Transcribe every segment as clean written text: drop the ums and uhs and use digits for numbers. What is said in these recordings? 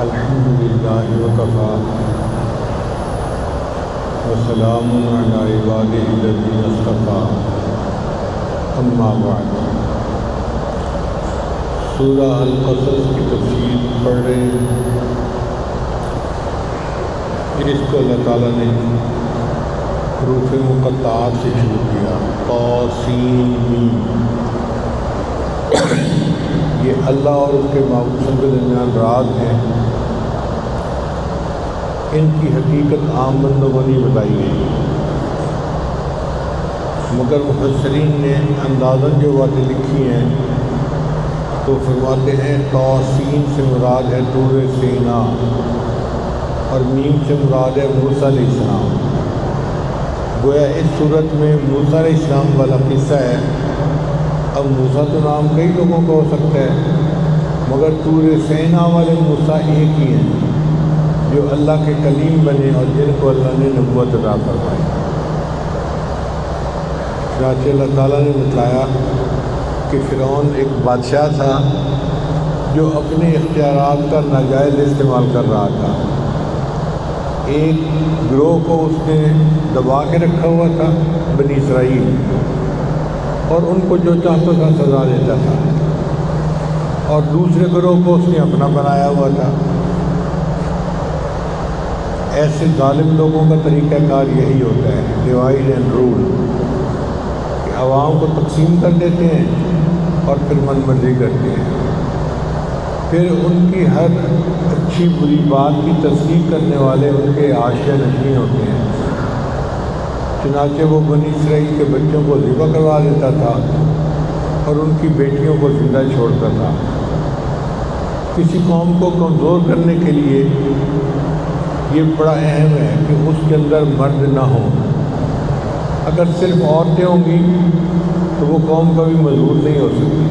الحمد للہ وکفا وسلام علی عبادہ الذین اصطفیٰ اما بعد۔ سورہ القصص کی تفسیر پڑھ رہے ہیں، جس کو اللہ تعالیٰ نے حروف مقطعات سے شروع کیا، طاسین۔ یہ اللہ اور اس کے معبود کے درمیان راز ہیں، ان کی حقیقت عام بندوں کو نہیں بتائی گئی، مگر مفسرین نے اندازاً جو باتیں لکھی ہیں تو فرماتے ہیں طاسین سے مراد ہے طور سینا اور میم سے مراد ہے موسیٰ علیہ السلام۔ گویا اس صورت میں موسیٰ علیہ السلام والا قصہ ہے۔ اب موسیٰ تو نام کئی لوگوں کا ہو سکتا ہے، مگر طور سینا والے موسیٰ ایک ہی ہیں جو اللہ کے کلیم بنے اور جن کو اللہ نے نبوت عطا فرمائی۔ چنانچہ اللہ تعالیٰ نے بتایا کہ فرعون ایک بادشاہ تھا جو اپنے اختیارات کا ناجائز استعمال کر رہا تھا۔ ایک گروہ کو اس نے دبا کے رکھا ہوا تھا، بنی اسرائیل، اور ان کو جو چاہتا تھا سزا دیتا تھا، اور دوسرے گروہ کو اس نے اپنا بنایا ہوا تھا۔ ایسے ظالم لوگوں کا طریقہ کار یہی ہوتا ہے، ڈیوائڈ اینڈ رول، کہ عوام کو تقسیم کر دیتے ہیں اور پھر من مرضی کرتے ہیں، پھر ان کی ہر اچھی بری بات کی تصدیق کرنے والے ان کے حاشیہ نشین ہوتے ہیں۔ چنانچہ وہ بنی اسرائیل کے بچوں کو ذبح کروا دیتا تھا اور ان کی بیٹیوں کو زندہ چھوڑتا تھا۔ کسی قوم کو کمزور کرنے کے لیے یہ بڑا اہم ہے کہ اس کے اندر مرد نہ ہوں۔ اگر صرف عورتیں ہوں گی تو وہ قوم کبھی مضبوط نہیں ہو سکتی،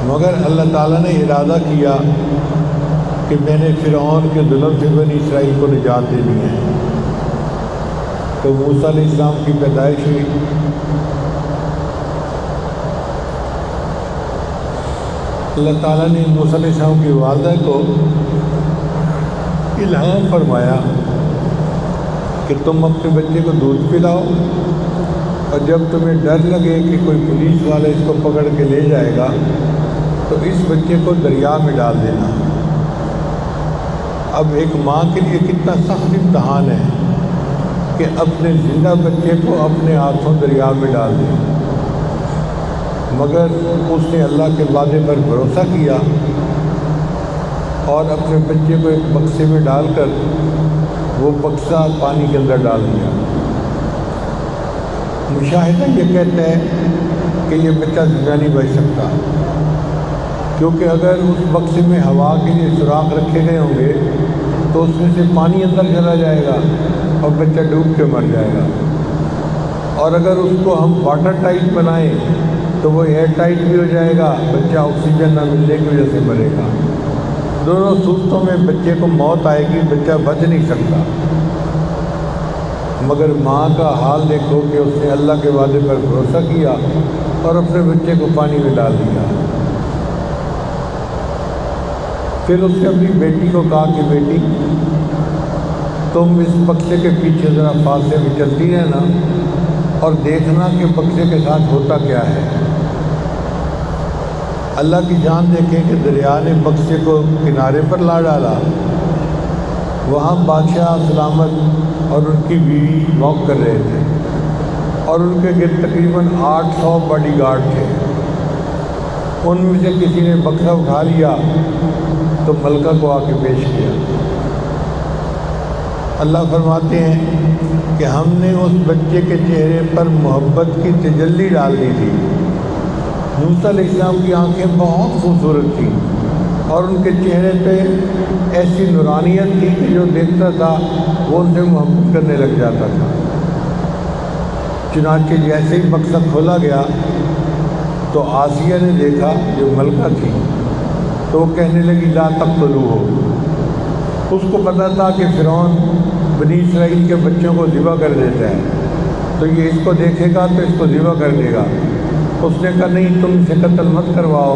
مگر اللہ تعالیٰ نے ارادہ کیا کہ میں نے فرعون کے ظلم سے بنی اسرائیل کو نجات دینی ہے، تو موسیٰ علیہ السلام کی پیدائش ہوئی۔ اللہ تعالیٰ نے موسیٰ علیہ السلام کی والدہ کو الہام فرمایا کہ تم اپنے بچے کو دودھ پلاؤ، اور جب تمہیں ڈر لگے کہ کوئی پولیس والا اس کو پکڑ کے لے جائے گا تو اس بچے کو دریا میں ڈال دینا۔ اب ایک ماں کے لیے کتنا سخت امتحان ہے کہ اپنے زندہ بچے کو اپنے ہاتھوں دریا میں ڈال دے، مگر اس نے اللہ کے وعدے پر بھروسہ کیا اور اپنے بچے کو ایک بکسے میں ڈال کر وہ بکسہ پانی کے اندر ڈال دیا۔ مشاہدہ یہ کہتا ہے کہ یہ بچہ زندہ نہیں بچ سکتا، کیونکہ اگر اس بکسے میں ہوا کے لیے سوراخ رکھے گئے ہوں گے تو اس میں سے پانی اندر چلا جائے گا اور بچہ ڈوب کے مر جائے گا، اور اگر اس کو ہم واٹر ٹائٹ بنائیں تو وہ ایئر ٹائٹ بھی ہو جائے گا، بچہ آکسیجن نہ ملنے کی وجہ سے مرے گا۔ دونوں صورتوں میں بچے کو موت آئے گی، بچہ بچ نہیں سکتا۔ مگر ماں کا حال دیکھو کہ اس نے اللہ کے وعدے پر بھروسہ کیا اور اپنے بچے کو پانی میں ڈال دیا۔ پھر اس نے اپنی بیٹی کو کہا کہ بیٹی تم اس بکسے کے پیچھے ذرا فاصلے میں چلتی رہنا اور دیکھنا کہ بکسے کے ساتھ ہوتا کیا ہے۔ اللہ کی جان دیکھیں کہ دریا نے بکسے کو کنارے پر لا ڈالا۔ وہاں بادشاہ سلامت اور ان کی بیوی واک کر رہے تھے، اور ان کے گرد تقریباً 800 باڈی گارڈ تھے۔ ان میں سے کسی نے بکسہ اٹھا لیا تو ملکہ کو آ کے پیش کیا۔ اللہ فرماتے ہیں کہ ہم نے اس بچے کے چہرے پر محبت کی تجلی ڈال دی تھی۔ موسیٰ علیہ السلام کی آنکھیں بہت خوبصورت تھیں اور ان کے چہرے پہ ایسی نورانیت تھی کہ جو دیکھتا تھا وہ ان سے محبت کرنے لگ جاتا تھا۔ چنانچہ جیسے ہی بکسہ کھولا گیا تو آسیہ نے دیکھا جو ملکہ تھی، تو وہ کہنے لگی لا تقتلوہ۔ اس کو پتہ تھا کہ فرعون بنی اسرائیل کے بچوں کو ذبح کر دیتا ہے، تو یہ اس کو دیکھے گا تو اس کو ذبح کر دے گا۔ اس نے کہا نہیں، تم اسے قتل مت کرواؤ،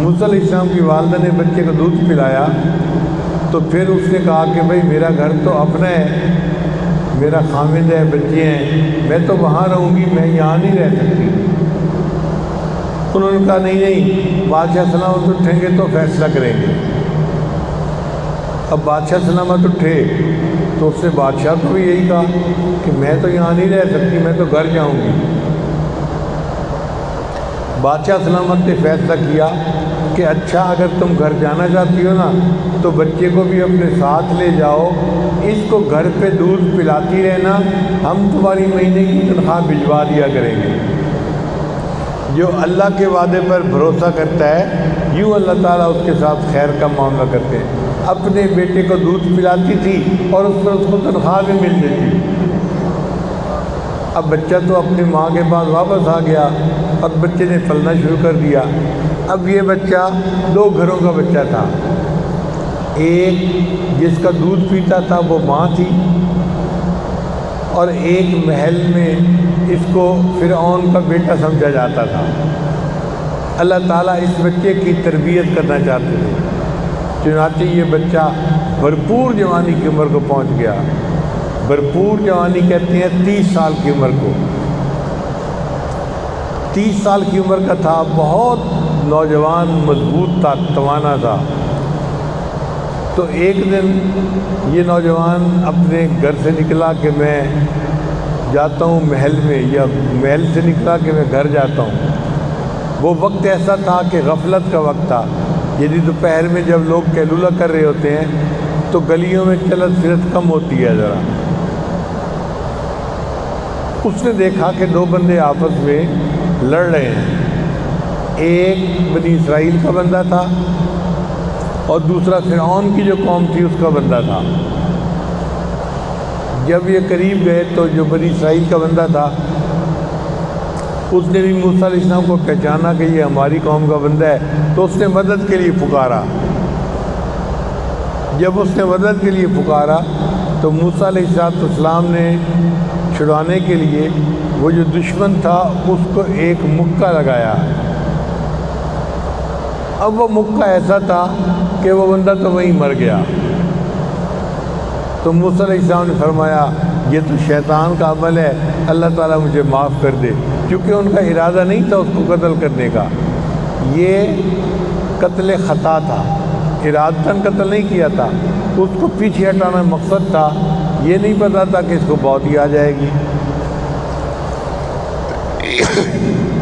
موسیٰ علیہ السلام کی والدہ نے بچے کو دودھ پلایا تو پھر اس نے کہا کہ بھائی میرا گھر تو اپنا ہے، میرا خامد ہے، بچے ہیں، میں تو وہاں رہوں گی، میں یہاں نہیں رہ سکتی۔ انہوں نے کہا نہیں، بادشاہ سلامت اٹھیں گے تو فیصلہ کریں گے۔ اب بادشاہ سلامت اٹھے تو اس نے بادشاہ کو بھی یہی کہا کہ میں تو یہاں نہیں رہ سکتی، میں تو گھر جاؤں گی۔ بادشاہ سلامت نے فیصلہ کیا کہ اچھا اگر تم گھر جانا چاہتی ہو نا تو بچے کو بھی اپنے ساتھ لے جاؤ، اس کو گھر پہ دودھ پلاتی رہنا، ہم تمہاری مہینے کی تنخواہ بھجوا دیا کریں گے۔ جو اللہ کے وعدے پر بھروسہ کرتا ہے یوں اللہ تعالیٰ اس کے ساتھ خیر کا معاملہ کرتے ہیں۔ اپنے بیٹے کو دودھ پلاتی تھی اور اس پر اس کو تنخواہ بھی مل جاتی۔ اب بچہ تو اپنی ماں کے پاس واپس آ گیا اور بچے نے پلنا شروع کر دیا۔ اب یہ بچہ دو گھروں کا بچہ تھا، ایک جس کا دودھ پیتا تھا وہ ماں تھی، اور ایک محل میں اس کو فرعون کا بیٹا سمجھا جاتا تھا۔ اللہ تعالیٰ اس بچے کی تربیت کرنا چاہتے تھے، چنانچہ یہ بچہ بھرپور جوانی کی عمر کو پہنچ گیا۔ بھرپور جوانی کہتے ہیں 30 سال کی عمر کو۔ 30 سال کی عمر کا تھا، بہت نوجوان، مضبوط تھا، توانا تھا۔ تو ایک دن یہ نوجوان اپنے گھر سے نکلا کہ میں جاتا ہوں محل میں، یا محل سے نکلا کہ میں گھر جاتا ہوں۔ وہ وقت ایسا تھا کہ غفلت کا وقت تھا، یعنی دوپہر میں جب لوگ قیلولہ کر رہے ہوتے ہیں تو گلیوں میں چلت پھرت کم ہوتی ہے ذرا۔ اس نے دیکھا کہ دو بندے آپس میں لڑ رہے ہیں، ایک بنی اسرائیل کا بندہ تھا اور دوسرا فرعون کی جو قوم تھی اس کا بندہ تھا۔ جب یہ قریب گئے تو جو بنی اسرائیل کا بندہ تھا اس نے بھی موسیٰ علیہ السلام کو پہچانا کہ یہ ہماری قوم کا بندہ ہے، تو اس نے مدد کے لیے پکارا۔ جب اس نے مدد کے لیے پکارا تو موسیٰ علیہ السلام نے چھڑانے کے لیے وہ جو دشمن تھا اس کو ایک مکہ لگایا۔ اب وہ مکہ ایسا تھا کہ وہ بندہ تو وہیں مر گیا۔ تو موسیٰ علیہ السلام نے فرمایا یہ تو شیطان کا عمل ہے، اللہ تعالیٰ مجھے معاف کر دے، کیونکہ ان کا ارادہ نہیں تھا اس کو قتل کرنے کا، یہ قتل خطا تھا، ارادتاً قتل نہیں کیا تھا، اس کو پیچھے ہٹانا مقصد تھا، یہ نہیں پتا تھا کہ اس کو موت ہی آ جائے گی۔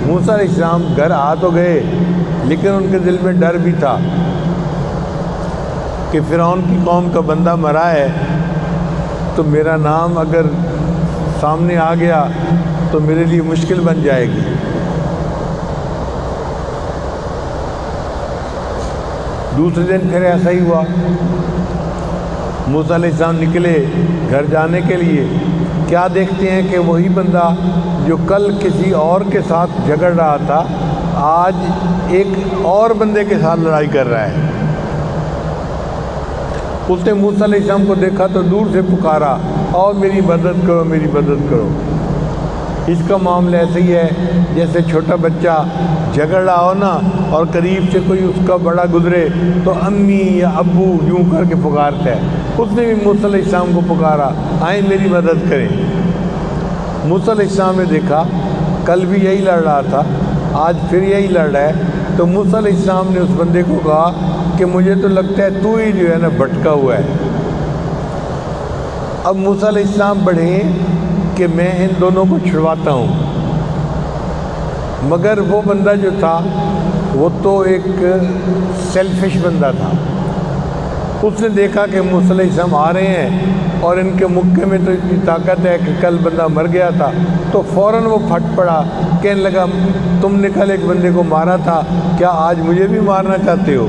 موسیٰ علیہ السلام گھر آ تو گئے لیکن ان کے دل میں ڈر بھی تھا کہ فرعون کی قوم کا بندہ مرا ہے تو میرا نام اگر سامنے آ گیا تو میرے لیے مشکل بن جائے گی۔ دوسرے دن پھر ایسا ہی ہوا، موسیٰ علیہ السلام نکلے گھر جانے کے لیے، کیا دیکھتے ہیں کہ وہی بندہ جو کل کسی اور کے ساتھ جھگڑ رہا تھا آج ایک اور بندے کے ساتھ لڑائی کر رہا ہے۔ اس نے موسیٰ علیہ السلام کو دیکھا تو دور سے پکارا، اور میری مدد کرو، میری مدد کرو۔ اس کا معاملہ ایسے ہی ہے جیسے چھوٹا بچہ جھگڑ رہا ہو نا اور قریب سے کوئی اس کا بڑا گزرے تو امی یا ابو یوں کر کے پکارتا ہے، اس نے بھی موسیٰ علیہ السلام کو پکارا، آئیں میری مدد کریں۔ موسیٰ علیہ السلام نے دیکھا کل بھی یہی لڑ رہا تھا، آج پھر یہی لڑ رہا ہے، تو موسیٰ علیہ السلام نے اس بندے کو کہا کہ مجھے تو لگتا ہے تو ہی جو ہے نا بھٹکا ہوا ہے۔ اب موسیٰ علیہ السلام بڑھے کہ میں ان دونوں کو چھڑواتا ہوں، مگر وہ بندہ جو تھا وہ تو ایک سیلفش بندہ تھا۔ اس نے دیکھا کہ موسیٰ علیہ السلام آ رہے ہیں اور ان کے مکے میں تو اتنی طاقت ہے کہ کل بندہ مر گیا تھا، تو فوراً وہ پھٹ پڑا، کہنے لگا تم نے کل ایک بندے کو مارا تھا، کیا آج مجھے بھی مارنا چاہتے ہو؟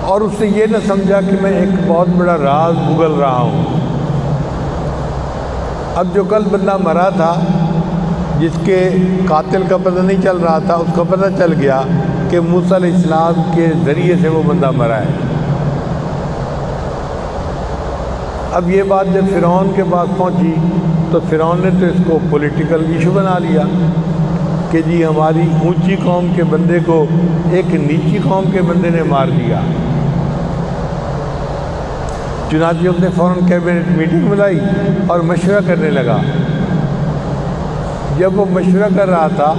اور اس نے یہ نہ سمجھا کہ میں ایک بہت بڑا راز اگل رہا ہوں۔ اب جو کل بندہ مرا تھا جس کے قاتل کا پتہ نہیں چل رہا تھا، اس کا پتہ چل گیا کہ موسیٰ علیہ السلام کے ذریعے سے وہ بندہ مرا ہے۔ اب یہ بات جب فرعون کے پاس پہنچی تو فرعون نے تو اس کو پولیٹیکل ایشو بنا لیا کہ جی ہماری اونچی قوم کے بندے کو ایک نیچی قوم کے بندے نے مار دیا۔ چنانچہ اس نے فوراً کیبنٹ میٹنگ بلائی اور مشورہ کرنے لگا۔ جب وہ مشورہ کر رہا تھا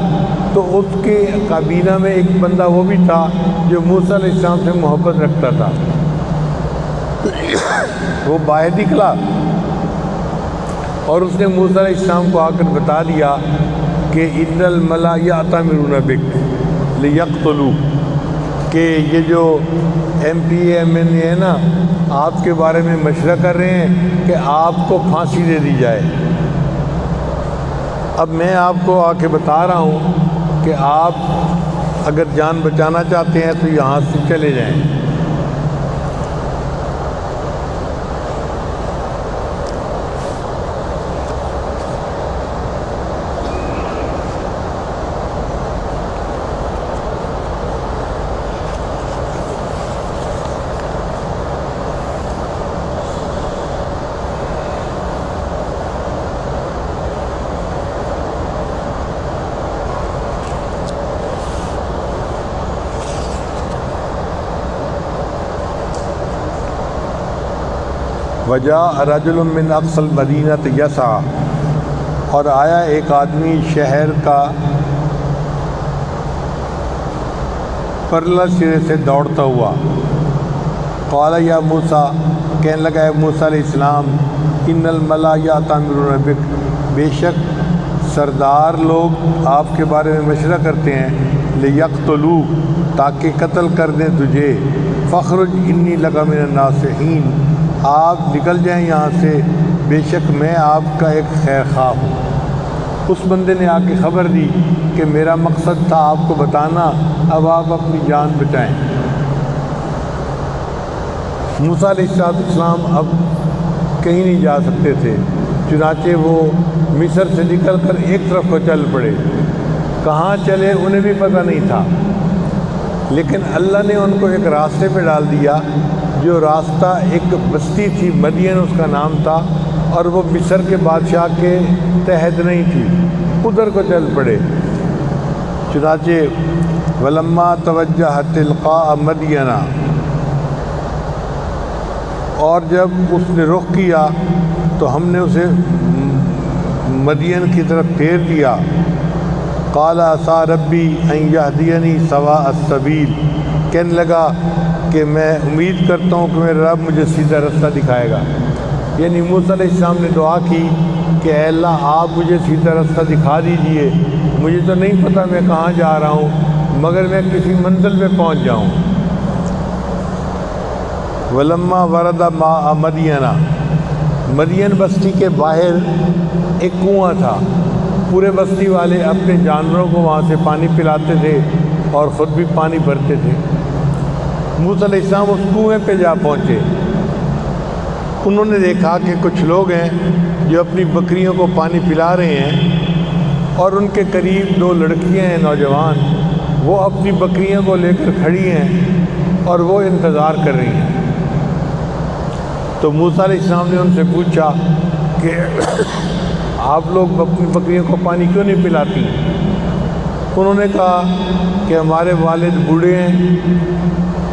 تو اس کے کابینہ میں ایک بندہ وہ بھی تھا جو موسیٰ علیہ السلام سے محبت رکھتا تھا۔ وہ باہر نکلا اور اس نے موسیٰ علیہ السلام کو آ کر بتا دیا کہ ان الملا یأتمرون بک لیقتلوک، کہ یہ جو M P A M N A ہے نا، آپ کے بارے میں مشورہ کر رہے ہیں کہ آپ کو پھانسی دے دی جائے۔ اب میں آپ کو آ کے بتا رہا ہوں کہ آپ اگر جان بچانا چاہتے ہیں تو یہاں سے چلے جائیں۔ وجاء رجل من اقصى المدینہ یسعی، اور آیا ایک آدمی شہر کا پرلا سرے سے دوڑتا ہوا۔ قال یا موسیٰ، کہنے لگا ہے موسیٰ علیہ السلام، ان الملا یأتمرون بک، بے شک سردار لوگ آپ کے بارے میں مشورہ کرتے ہیں، لیقتلوک، تاکہ قتل کر دیں تجھے، فاخرج انی لک من الناصحین، آپ نکل جائیں یہاں سے، بے شک میں آپ کا ایک خیر خواہ ہوں۔ اس بندے نے آ کے خبر دی کہ میرا مقصد تھا آپ کو بتانا، اب آپ اپنی جان بچائیں۔ موسیٰ علیہ السلام اب کہیں نہیں جا سکتے تھے، چنانچہ وہ مصر سے نکل کر ایک طرف کو چل پڑے۔ کہاں چلے انہیں بھی پتہ نہیں تھا، لیکن اللہ نے ان کو ایک راستے پہ ڈال دیا، جو راستہ ایک بستی تھی، مدین اس کا نام تھا، اور وہ مصر کے بادشاہ کے تحت نہیں تھی، ادھر کو چل پڑے۔ چنانچہ ولما توجہ تلقاء مدینہ، اور جب اس نے رخ کیا تو ہم نے اسے مدین کی طرف پھیر دیا۔ قال عسى ربی ان یہدینی سواء السبیل، کہنے لگا کہ میں امید کرتا ہوں کہ میرا رب مجھے سیدھا رستہ دکھائے گا۔ یعنی موسیٰ علیہ السلام نے دعا کی کہ اے اللہ آپ مجھے سیدھا رستہ دکھا دیجئے، مجھے تو نہیں پتہ میں کہاں جا رہا ہوں، مگر میں کسی منزل پہ پہنچ جاؤں۔ ولما ورد ماء مدینہ، مدین بستی کے باہر ایک کنواں تھا، پورے بستی والے اپنے جانوروں کو وہاں سے پانی پلاتے تھے اور خود بھی پانی بھرتے تھے۔ موسیٰ علیہ السلام اس کنویں پہ جا پہنچے۔ انہوں نے دیکھا کہ کچھ لوگ ہیں جو اپنی بکریوں کو پانی پلا رہے ہیں، اور ان کے قریب دو لڑکیاں ہیں نوجوان، وہ اپنی بکریوں کو لے کر کھڑی ہیں اور وہ انتظار کر رہی ہیں۔ تو موسیٰ علیہ السلام نے ان سے پوچھا کہ آپ لوگ اپنی بکریوں کو پانی کیوں نہیں پلاتی؟ انہوں نے کہا کہ ہمارے والد بوڑھے ہیں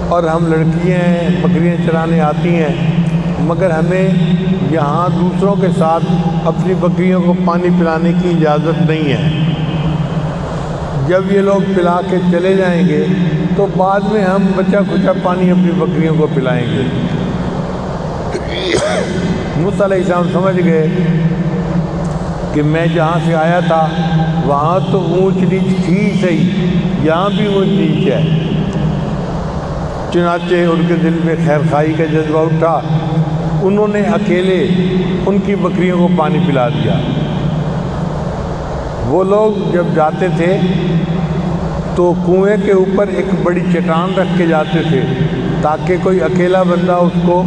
اور ہم لڑکیاں ہیں، بکریاں چرانے آتی ہیں، مگر ہمیں یہاں دوسروں کے ساتھ اپنی بکریوں کو پانی پلانے کی اجازت نہیں ہے۔ جب یہ لوگ پلا کے چلے جائیں گے تو بعد میں ہم بچا کھچا پانی اپنی بکریوں کو پلائیں گے۔ موسیٰ علیہ السلام سمجھ گئے کہ میں جہاں سے آیا تھا وہاں تو اونچ نیچ تھی صحیح، یہاں بھی اونچ نیچ ہے۔ چنانچہ ان کے دل میں خیر خواہی کا جذبہ اٹھا، انہوں نے اکیلے ان کی بکریوں کو پانی پلا دیا۔ وہ لوگ جب جاتے تھے تو کنویں کے اوپر ایک بڑی چٹان رکھ کے جاتے تھے تاکہ کوئی اکیلا بندہ اس کو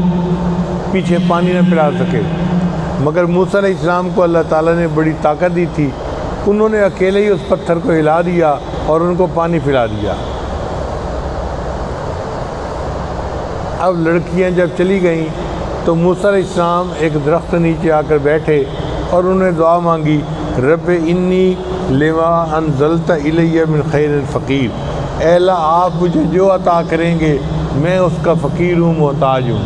پیچھے پانی نہ پلا سکے، مگر موسیٰ علیہ السلام کو اللہ تعالیٰ نے بڑی طاقت دی تھی، انہوں نے اکیلے ہی اس پتھر کو ہلا دیا اور ان کو پانی پلا دیا۔ اب لڑکیاں جب چلی گئیں تو موسیٰ علیہ السلام ایک درخت نیچے آ کر بیٹھے اور انہوں نے دعا مانگی رب انی لما انزلت الی من خیر فقیر، اے اللہ آپ مجھے جو عطا کریں گے میں اس کا فقیر ہوں، محتاج ہوں۔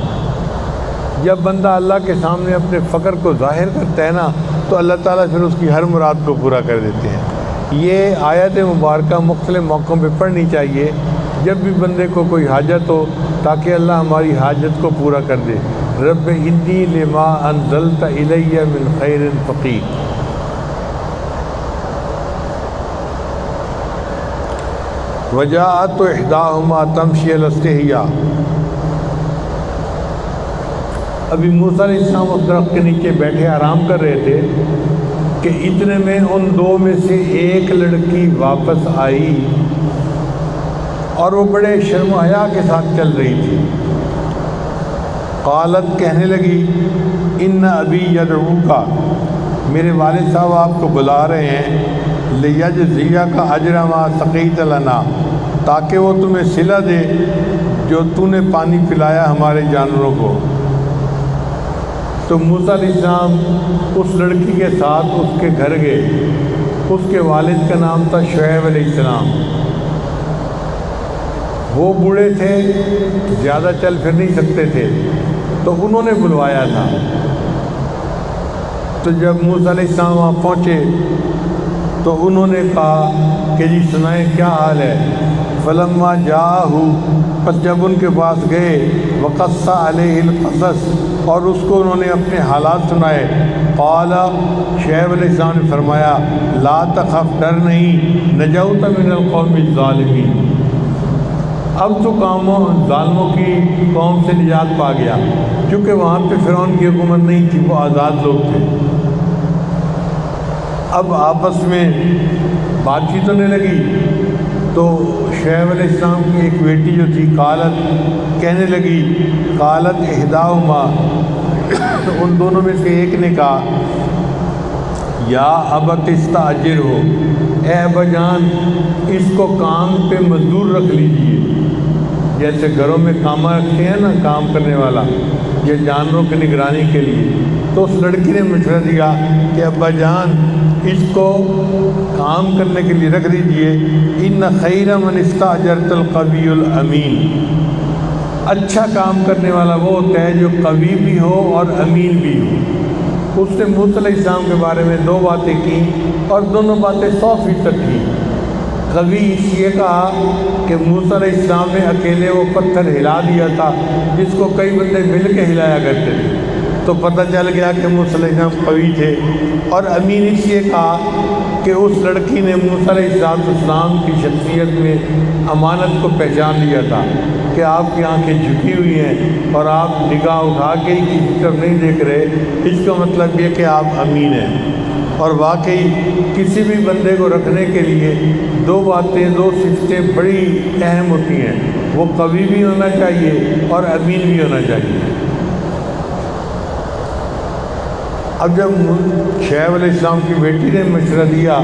جب بندہ اللہ کے سامنے اپنے فقر کو ظاہر کرتا ہے نا تو اللہ تعالیٰ پھر اس کی ہر مراد کو پورا کر دیتے ہیں۔ یہ آیت مبارکہ مختلف موقعوں پہ پڑھنی چاہیے جب بھی بندے کو کوئی حاجت ہو، تاکہ اللہ ہماری حاجت کو پورا کر دے۔ رب انی لما انزلت الی من خیر فقیر۔ وجاءت احداہما تمشی علی استحیاء۔ ابھی موسیٰ علیہ السلام اس درخت کے نیچے بیٹھے آرام کر رہے تھے کہ اتنے میں ان دو میں سے ایک لڑکی واپس آئی اور وہ بڑے شرم و حیا کے ساتھ چل رہی تھی۔ قالت، کہنے لگی، ان ابی یدعوک، میرے والد صاحب آپ کو بلا رہے ہیں، لیجزیک اجر ما سقیت لنا، تاکہ وہ تمہیں صلہ دے جو تو نے پانی پلایا ہمارے جانوروں کو۔ تو موسیٰ علیہ السلام اس لڑکی کے ساتھ اس کے گھر گئے۔ اس کے والد کا نام تھا شعیب علیہ السلام۔ وہ بوڑھے تھے، زیادہ چل پھر نہیں سکتے تھے، تو انہوں نے بلوایا تھا۔ تو جب موسیٰ علیہ السلام وہاں پہنچے تو انہوں نے کہا کہ جی سنائیں کیا حال ہے۔ فلما جاءہ، پس جب ان کے پاس گئے، وقص علیہ القصص، اور اس کو انہوں نے اپنے حالات سنائے۔ قال، شعیب علیہ السلام نے فرمایا، لا تخف، ڈر نہیں، نجوت من القوم الظالمین، اب تو ظالموں کی قوم سے نجات پا گیا، چونکہ وہاں پہ فرعون کی حکومت نہیں تھی، وہ آزاد لوگ تھے۔ اب آپس میں بات چیت ہونے لگی تو شعیب علیہ السلام کی ایک بیٹی جو تھی قالت، کہنے لگی، قالت احداہما، تو ان دونوں میں سے ایک نے کہا، یا ابت استاجرہ، اے ابا جان اس کو کام پہ مزدور رکھ لیجئے۔ جیسے گھروں میں کامہ رکھتے ہیں نا، کام کرنے والا، یا جانوروں کی نگرانی کے لیے۔ تو اس لڑکی نے مشورہ دیا کہ ابا جان اس کو کام کرنے کے لیے رکھ دیجئے، ان خیر من استاجرت القوی الامین، اچھا کام کرنے والا وہ ہوتا ہے جو قوی بھی ہو اور امین بھی ہو۔ اس نے موسیٰ علیہ السلام کے بارے میں دو باتیں کی اور دونوں باتیں 100% کی۔ قوی اس لیے کہا کہ موسیٰ علیہ السلام نے اکیلے وہ پتھر ہلا دیا تھا جس کو کئی بندے مل کے ہلایا کرتے تھے، تو پتہ چل گیا کہ موسیٰ علیہ السلام قوی تھے۔ اور امین اس لیے کہا کہ اس لڑکی نے موسیٰ علیہ السلام کی شخصیت میں امانت کو پہچان لیا تھا کہ آپ کی آنکھیں جھکی ہوئی ہیں اور آپ نگاہ اٹھا کے ہی کسی طرف نہیں دیکھ رہے، اس کا مطلب یہ کہ آپ امین ہیں۔ اور واقعی کسی بھی بندے کو رکھنے کے لیے دو باتیں، دو صفتیں بڑی اہم ہوتی ہیں، وہ قوی بھی ہونا چاہیے اور امین بھی ہونا چاہیے۔ اب جب شعیب علیہ السلام کی بیٹی نے مشورہ دیا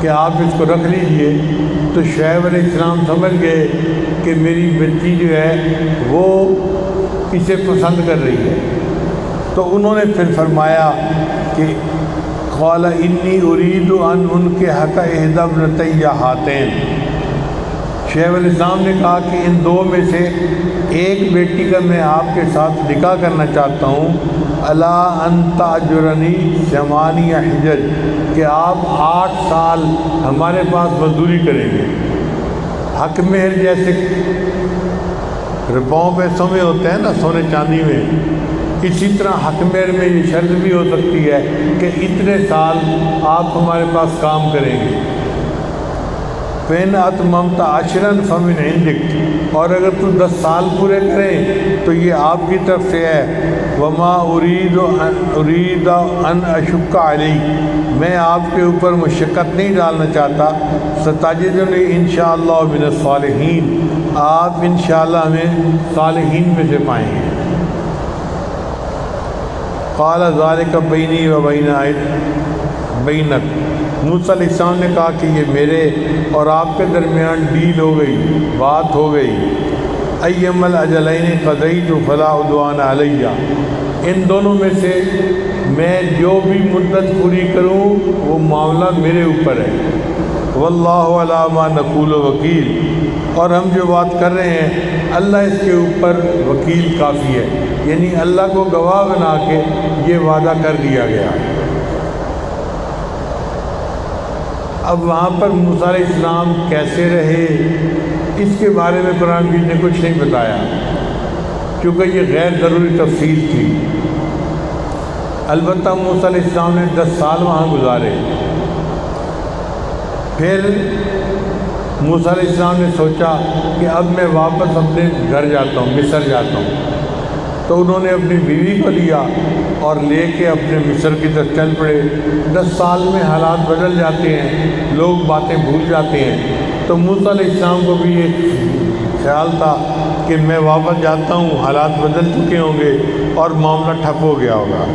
کہ آپ اس کو رکھ لیجئے، تو شعیب علیہ السلام سمجھ گئے کہ میری بچی جو ہے وہ اسے پسند کر رہی ہے۔ تو انہوں نے پھر فرمایا کہ قال انی ارید ان انکحک احدی ابنتی ہاتین، شعیب علیہ السلام نے کہا کہ ان دو میں سے ایک بیٹی کا میں آپ کے ساتھ نکاح کرنا چاہتا ہوں، الا ان تاجرنی 8 حجج، کہ آپ 8 سال ہمارے پاس مزدوری کریں گے۔ حق مہر جیسے روپوں پیسوں میں ہوتے ہیں نا، سونے چاندی میں، اسی طرح حق مہر میں یہ شرط بھی ہو سکتی ہے کہ اتنے سال آپ ہمارے پاس کام کریں گے۔ فَإِنْ أَتْمَمْتَ عَشْرًا فَمِنْ عِنْدِكَ، اور اگر تو 10 سال پورے کریں تو یہ آپ کی طرف سے ہے۔ وَمَا أُرِيدُ أَنْ أَشُقَّ عَلَيْكَ، میں آپ کے اوپر مشقت نہیں ڈالنا چاہتا۔ سَتَجِدُنِي إِنْ شَاءَ اللَّهُ مِنَ الصَّالِحِينَ، آپ انشاءاللہ ہمیں صالحین میں سے پائیں گے۔ قَالَ ذَلِكَ بَيْنِي وَبَيْنَكَ، موسیٰ علیہ السلام نے کہا کہ یہ میرے اور آپ کے درمیان ڈیل ہو گئی، بات ہو گئی۔ ایما الاجلین قضیت فلا عدوان علیہ، ان دونوں میں سے میں جو بھی مدت پوری کروں وہ معاملہ میرے اوپر ہے۔ واللہ علی ما نقول وکیل، اور ہم جو بات کر رہے ہیں اللہ اس کے اوپر وکیل کافی ہے، یعنی اللہ کو گواہ بنا کے یہ وعدہ کر دیا گیا۔ اب وہاں پر موسیٰ علیہ السلام کیسے رہے اس کے بارے میں قرآن مجید نے کچھ نہیں بتایا، کیونکہ یہ غیر ضروری تفصیل تھی۔ البتہ موسیٰ علیہ السلام نے 10 سال وہاں گزارے۔ پھر موسیٰ علیہ السلام نے سوچا کہ اب میں واپس اپنے گھر جاتا ہوں، مصر جاتا ہوں، تو انہوں نے اپنی بیوی کو لیا اور لے کے اپنے مصر کی طرف چل پڑے۔ 10 سال میں حالات بدل جاتے ہیں، لوگ باتیں بھول جاتے ہیں، تو موسیٰ علیہ السلام کو بھی یہ خیال تھا کہ میں واپس جاتا ہوں، حالات بدل چکے ہوں گے اور معاملہ ٹھپ ہو گیا ہوگا۔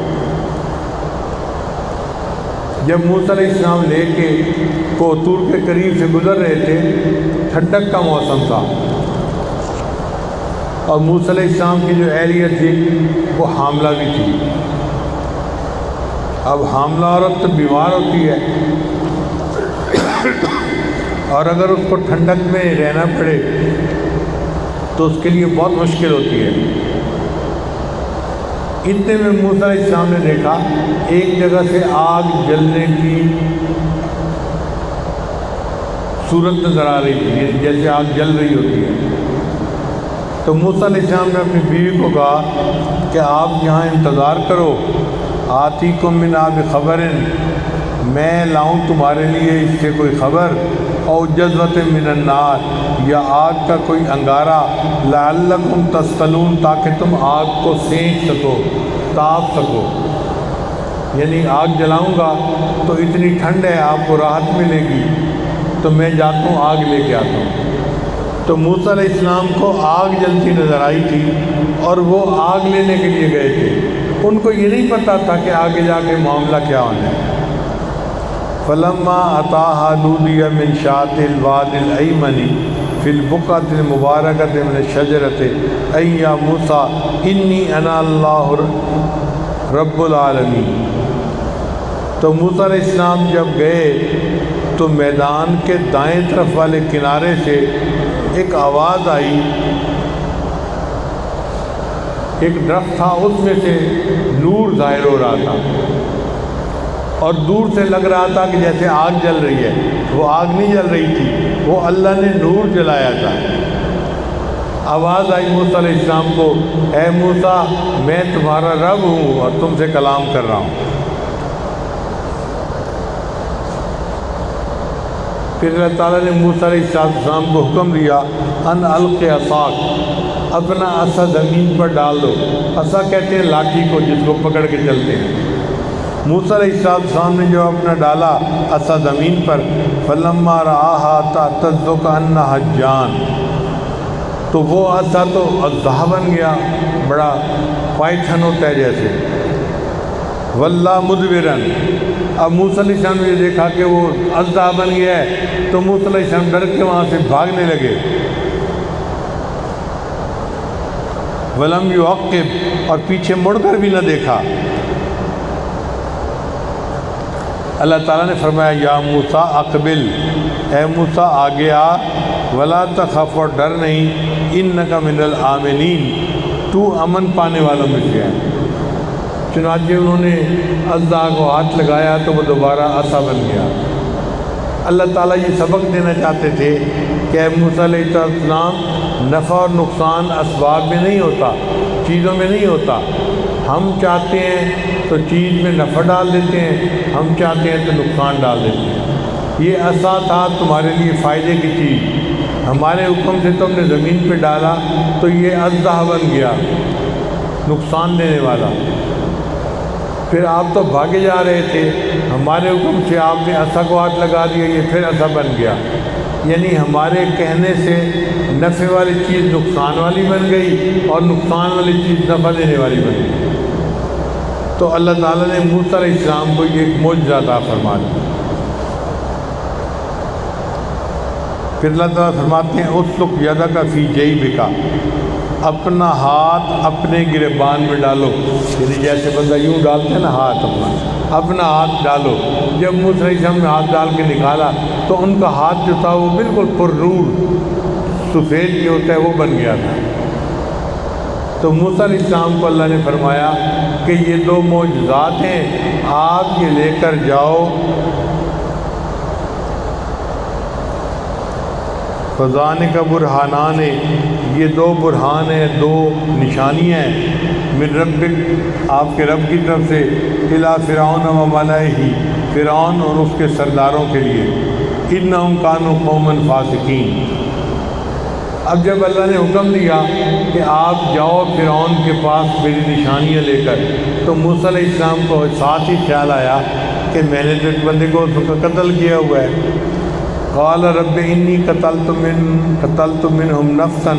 جب موسیٰ علیہ السلام لے کے طور کے قریب سے گزر رہے تھے، ٹھنڈک کا موسم تھا، اور موسیٰ علیہ السلام کی جو اہلیہ تھی وہ حاملہ بھی تھی۔ اب حاملہ عورت تو بیمار ہوتی ہے، اور اگر اس کو ٹھنڈک میں رہنا پڑے تو اس کے لیے بہت مشکل ہوتی ہے۔ اتنے میں موسیٰ علیہ السلام نے دیکھا ایک جگہ سے آگ جلنے کی صورت نظر آ رہی تھی، جیسے آگ جل رہی ہوتی ہے۔ تو موسیٰ علیہ السلام نے اپنی بیوی کو کہا کہ آپ یہاں انتظار کرو، آتیکم من آب خبر، میں لاؤں تمہارے لیے اس سے کوئی خبر، او جذوۃ من النار، یا آگ کا کوئی انگارہ، لعلکم تصطلون، تاکہ تم آگ کو سینک سکو، تاپ سکو۔ یعنی آگ جلاؤں گا تو اتنی ٹھنڈ ہے، آپ کو راحت ملے گی، تو میں جاتا ہوں آگ لے کے آتا ہوں۔ تو موسیٰ علیہ السلام کو آگ جلتی نظر آئی تھی اور وہ آگ لینے کے لیے گئے تھے۔ ان کو یہ نہیں پتہ تھا کہ آگے جا کے معاملہ کیا ہونا ہے۔ فلما اتاها نودی من شاطئ الوادی الایمن فی البقعۃ المبارکۃ من الشجرۃ ای یا موسیٰ انی انا اللہ رب العالمین۔ تو موسیٰ علیہ السلام جب گئے تو میدان کے دائیں طرف والے کنارے سے ایک آواز آئی، ایک درخت تھا اس میں سے نور ظاہر ہو رہا تھا، اور دور سے لگ رہا تھا کہ جیسے آگ جل رہی ہے۔ وہ آگ نہیں جل رہی تھی، وہ اللہ نے نور جلایا تھا۔ آواز آئی موسیٰ علیہ السلام کو، اے موسیٰ میں تمہارا رب ہوں اور تم سے کلام کر رہا ہوں۔ پھر اللہ تعالیٰ نے موسیٰ علیہ السلام کو حکم دیا، ان الق عصاک، اپنا عصا زمین پر ڈال دو۔ عصا کہتے ہیں لاٹھی کو جس کو پکڑ کے چلتے ہیں۔ موسیٰ علیہ السلام نے جو اپنا ڈالا عصا زمین پر، فلما رآہا تہتز کأنہا جان، تو وہ عصا تو اژدہا بن گیا، بڑا پائتھن ہوتا ہے جیسے۔ واللہ مدبرن، اب موسیٰ علیہ السلام نے دیکھا کہ وہ اژدہا بن گیا ہے تو موسیٰ علیہ السلام ڈر کے وہاں سے بھاگنے لگے۔ ولم یعقب، اور پیچھے مڑ کر بھی نہ دیکھا۔ اللہ تعالیٰ نے فرمایا، یا موسیٰ اقبل، اے موسیٰ آگے آ، ولا تخف، اور ڈر نہیں، انک من الآمنین، تو امن پانے والوں میں سے ہے۔ چنانچہ انہوں نے اژدہا کو ہاتھ لگایا تو وہ دوبارہ عصا بن گیا۔ اللہ تعالیٰ یہ سبق دینا چاہتے تھے کہ اے موسیٰ علیہ السلام، نفع اور نقصان اسباب میں نہیں ہوتا، چیزوں میں نہیں ہوتا۔ ہم چاہتے ہیں تو چیز میں نفع ڈال دیتے ہیں، ہم چاہتے ہیں تو نقصان ڈال دیتے ہیں۔ یہ عصا تھا تمہارے لیے فائدے کی چیز، ہمارے حکم سے تم نے زمین پہ ڈالا تو یہ اژدہا بن گیا، نقصان دینے والا۔ پھر آپ تو بھاگے جا رہے تھے، ہمارے حکم سے آپ نے عصا کو ہاتھ لگا دیا، یہ پھر عصا بن گیا۔ یعنی ہمارے کہنے سے نفع والی چیز نقصان والی بن گئی اور نقصان والی چیز نفع دینے والی بن گئی۔ تو اللہ تعالیٰ نے موسیٰ علیہ السلام کو یہ ایک معجزہ عطا فرما دیا۔ پھر اللہ تعالیٰ فرماتے ہیں، اسلک یدک فی جیبک، اپنا ہاتھ اپنے گریبان میں ڈالو، یعنی جیسے بندہ یوں ڈالتا ہے نا ہاتھ اپنا ہاتھ ڈالو۔ جب موسیٰ علیہ السلام نے ہاتھ ڈال کے نکالا تو ان کا ہاتھ جو تھا وہ بالکل پر نور سفید جو ہوتا ہے وہ بن گیا تھا۔ تو موسیٰ علیہ السلام کو اللہ نے فرمایا کہ یہ دو معجزات ہیں، آپ یہ لے کر جاؤ فضان کا برہانان، یہ دو برہان ہیں، دو نشانیاں ہیں، من ربک آپ کے رب کی طرف سے، الی فرعون و ملئہ فرعون اور اس کے سرداروں کے لیے، انہم کانوا قوما فاسقین۔ اب جب اللہ نے حکم دیا کہ آپ جاؤ فرعون کے پاس میری نشانیاں لے کر، تو موسیٰ علیہ السلام کو ساتھ ہی خیال آیا کہ میں نے تو ایک بندے کو قتل کیا ہوا ہے۔ قال رب انی قتلت منہم نفسا،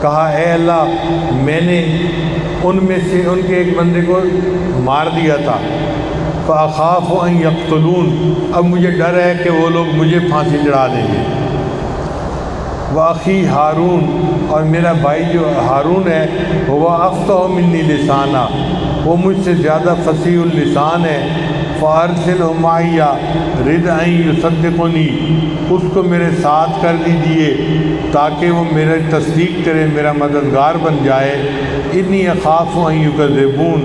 کہا اے اللہ میں نے ان میں سے ان کے ایک بندے کو مار دیا تھا، فاخاف ان یقتلون، اب مجھے ڈر ہے کہ وہ لوگ مجھے پھانسی چڑھا دیں گے۔ واخی ہارون، اور میرا بھائی جو ہارون ہے وہ افصح منی لسانا، وہ مجھ سے زیادہ فصیح اللسان ہے۔ فارسلہ معی ردا ان یصدقنی، اس کو میرے ساتھ کر دیجئے تاکہ وہ میرا تصدیق کرے، میرا مددگار بن جائے۔ انی اخاف ان یکذبون،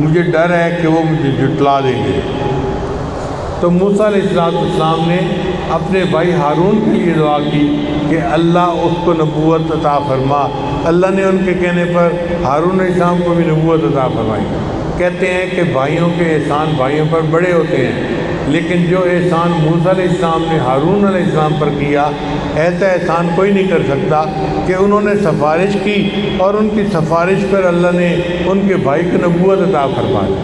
مجھے ڈر ہے کہ وہ مجھے جھٹلا دیں گے۔ تو موسیٰ علیہ السلام نے اپنے بھائی ہارون کے لیے دعا کی کہ اللہ اس کو نبوت عطا فرما۔ اللہ نے ان کے کہنے پر ہارون علیہ السلام کو بھی نبوت عطا فرمائی۔ کہتے ہیں کہ بھائیوں کے احسان بھائیوں پر بڑے ہوتے ہیں، لیکن جو احسان موسیٰ علیہ السلام نے ہارون علیہ السلام پر کیا، ایسا احسان کوئی نہیں کر سکتا کہ انہوں نے سفارش کی اور ان کی سفارش پر اللہ نے ان کے بھائی کو نبوت عطا فرمائی۔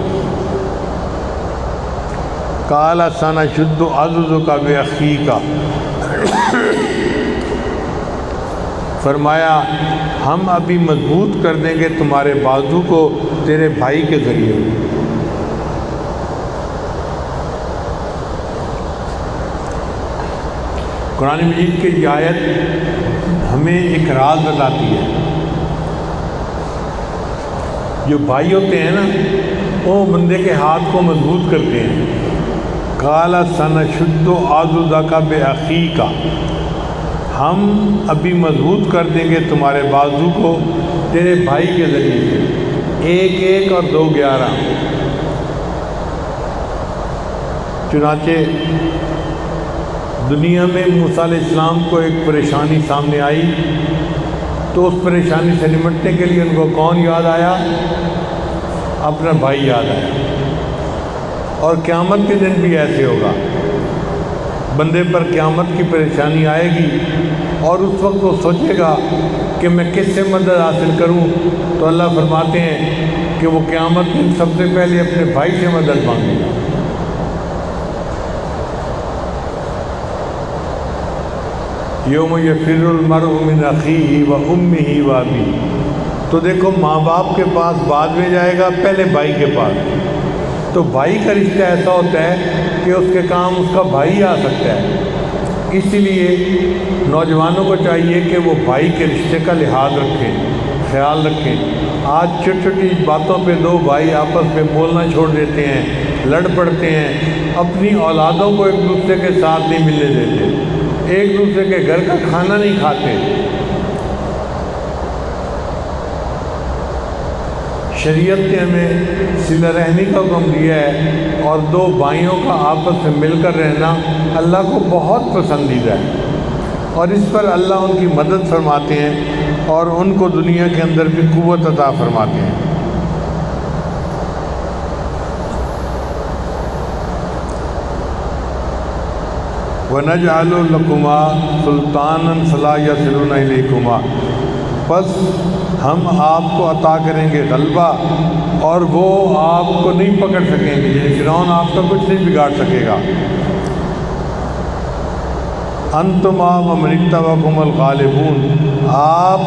قال سنشد عضدک باخیک، فرمایا ہم ابھی مضبوط کر دیں گے تمہارے بازو کو تیرے بھائی کے ذریعے۔ قرآن مجید کی یہ آیت ہمیں ایک راز بتاتی ہے۔ جو بھائی ہوتے ہیں نا وہ بندے کے ہاتھ کو مضبوط کرتے ہیں۔ قال سنشد عضدک باخیک، ہم ابھی مضبوط کر دیں گے تمہارے بازو کو تیرے بھائی کے ذریعے سے، 1 اور 2 11۔ چنانچہ دنیا میں موسیٰ علیہ السلام کو ایک پریشانی سامنے آئی، تو اس پریشانی سے نمٹنے کے لیے ان کو کون یاد آیا؟ اپنا بھائی یاد آیا۔ اور قیامت کے دن بھی ایسے ہوگا، بندے پر قیامت کی پریشانی آئے گی اور اس وقت وہ سوچے گا کہ میں کس سے مدد حاصل کروں، تو اللہ فرماتے ہیں کہ وہ قیامت میں سب سے پہلے اپنے بھائی سے مدد مانگے گا۔ یوم یفر المرء من اخیہ و امہ و ابیہ، تو دیکھو ماں باپ کے پاس بعد میں جائے گا، پہلے بھائی کے پاس۔ تو بھائی کا رشتہ ایسا ہوتا ہے کہ اس کے کام اس کا بھائی آ سکتا ہے۔ اسی لیے نوجوانوں کو چاہیے کہ وہ بھائی کے رشتے کا لحاظ رکھیں، خیال رکھیں۔ آج چھوٹی چھوٹی باتوں پہ 2 بھائی آپس میں بولنا چھوڑ دیتے ہیں، لڑ پڑتے ہیں، اپنی اولادوں کو ایک دوسرے کے ساتھ نہیں ملنے دیتے، ایک دوسرے کے گھر کا کھانا نہیں کھاتے۔ شریعت نے ہمیں صلہ رحمی کا حکم دیا ہے، اور 2 بھائیوں کا آپس میں مل کر رہنا اللہ کو بہت پسندیدہ ہے، اور اس پر اللہ ان کی مدد فرماتے ہیں اور ان کو دنیا کے اندر بھی قوت عطا فرماتے ہیں۔ وَنَجْعَلُ لَكُمَا سُلْطَانًا فَلَا يَصِلُونَ إِلَيْكُمَا، پس ہم آپ کو عطا کریں گے غلبہ اور وہ آپ کو نہیں پکڑ سکیں گے، یعنی فرعون آپ کا کچھ نہیں بگاڑ سکے گا۔ انتما ومن اتبعکم الغالبون، آپ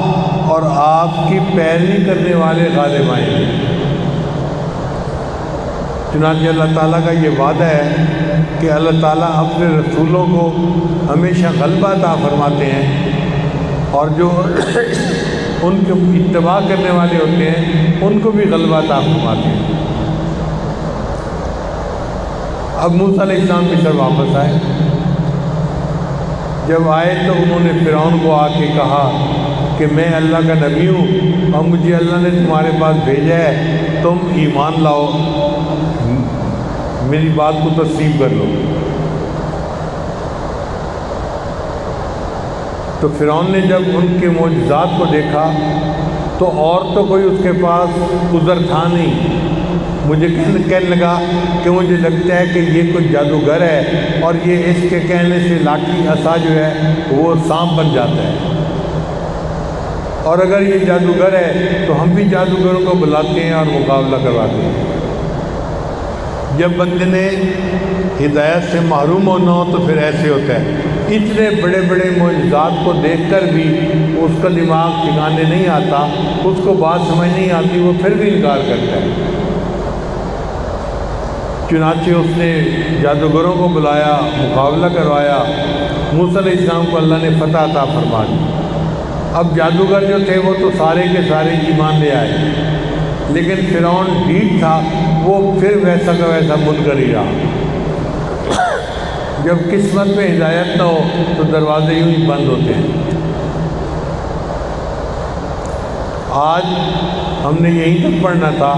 اور آپ کی پیروی کرنے والے غالب آئیں گے۔ چنانچہ اللہ تعالیٰ کا یہ وعدہ ہے کہ اللہ تعالیٰ اپنے رسولوں کو ہمیشہ غلبہ عطا فرماتے ہیں، اور جو ان کے اتباع کرنے والے ہوتے ہیں ان کو بھی غلبہ عطا فرماتے ہیں۔ اب موسیٰ علیہ السلام مصر واپس آئے، جب آئے تو انہوں نے فرعون کو آ کے کہا کہ میں اللہ کا نبی ہوں اور مجھے اللہ نے تمہارے پاس بھیجا ہے، تم ایمان لاؤ، میری بات کو تسلیم کر لو۔ تو فرعون نے جب ان کے معجزات کو دیکھا تو اور تو کوئی اس کے پاس عذر تھا نہیں، مجھے کہنے لگا کہ مجھے لگتا ہے کہ یہ کچھ جادوگر ہے اور یہ اس کے کہنے سے لاٹھی عصا جو ہے وہ سانپ بن جاتا ہے، اور اگر یہ جادوگر ہے تو ہم بھی جادوگروں کو بلاتے ہیں اور مقابلہ کرواتے ہیں۔ جب بندے نے ہدایت سے محروم ہونا ہو تو پھر ایسے ہوتا ہے۔ اتنے بڑے بڑے معجزات کو دیکھ کر بھی اس کا دماغ ٹھکانے نہیں آتا، اس کو بات سمجھ نہیں آتی، وہ پھر بھی انکار کرتا ہے۔ چنانچہ اس نے جادوگروں کو بلایا، مقابلہ کروایا، موسیٰ علیہ السلام کو اللہ نے فتح عطا فرما دی۔ اب جادوگر جو تھے وہ تو سارے کے سارے ایمان لے آئے، لیکن فرعون ڈھیٹ تھا، وہ پھر ویسا کا ویسا منکر ہی رہا۔ جب قسمت میں ہدایت نہ ہو تو دروازے یوں ہی بند ہوتے ہیں۔ آج ہم نے یہیں تک پڑھنا تھا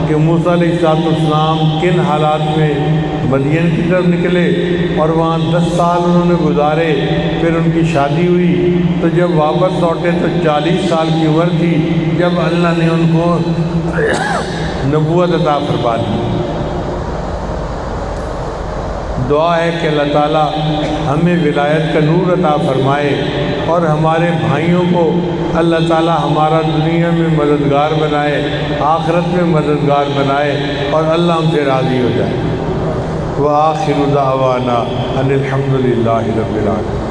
کہ موسیٰ علیہ السلام کن حالات میں مدین کی طرف نکلے اور وہاں 10 سال انہوں نے گزارے، پھر ان کی شادی ہوئی، تو جب واپس لوٹے تو 40 سال کی عمر تھی جب اللہ نے ان کو نبوت عطا فرما دی۔ دعا ہے کہ اللہ تعالیٰ ہمیں ولایت کا نور عطا فرمائے اور ہمارے بھائیوں کو اللہ تعالیٰ ہمارا دنیا میں مددگار بنائے، آخرت میں مددگار بنائے، اور اللہ ہم سے راضی ہو جائے۔ وآخر دعوانا ان الحمد للہ رب العالمین۔